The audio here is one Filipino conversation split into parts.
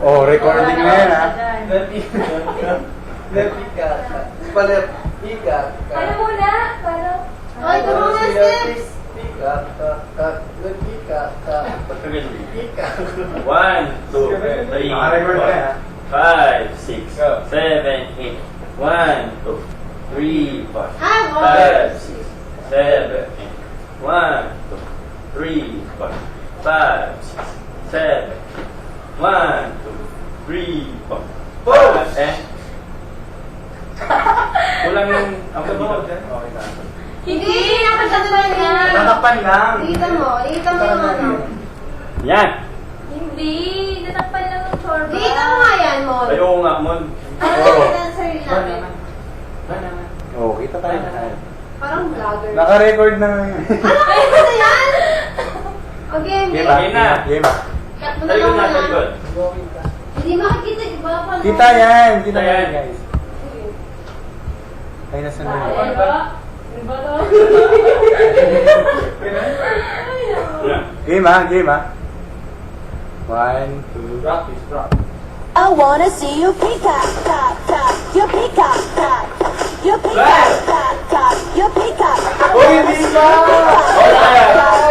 Oh, recording na yan, ha? Paano muna? Paano? Ay, tumama na, Steph! 1, 2, 3, 4, 5, 6, 7, 8. 1, 2, 3, 4, 5, 6, 7, 8. 1, 2, 3, 4, 5, 6, 7. 1, 2, 3, 4, 5, eh. Kulang yung ako dito. Okay na. Hindi! Nakasagman yan! Tatakpan lang. Dito mo yung ano. Yan! Hindi. Natakpan lang ng chorba. Dito mo nga yan, Mon. Ayaw nga, Mon. Parang Oo. nakita ng sarili namin. Oh, kita tayo. Parang vlogger. Naka-record na nga yan. Ano kayo na yan? Okay, Game, ha? Game na. Game, ha? cut mo na Talikod lang na, talikod. Hindi makikita, iba pa. Kita yan. Kita Kita yan. yan, guys. Ay, nasa na yun. Iba to. Yan. Game, ha? Game, ha? 1, 2, practice. I wanna see you peacock, cock, cock, you peacock, cock, you peacock, cock, cock, you peacock, Uy, hindi ba?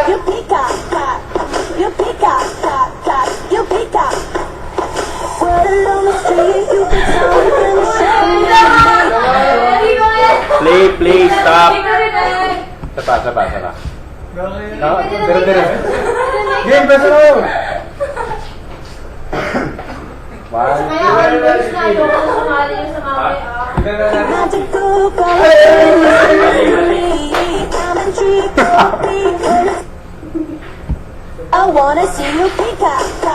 you peacock, cock, you peacock, cock, cock, you peacock. Word on the street, you can something to say. Play, stop. Sapa. No, dire. Game, basta mo! 1, Kaya all girls na yung sumali yung sumali, Magical I wanna see you peacock, cock,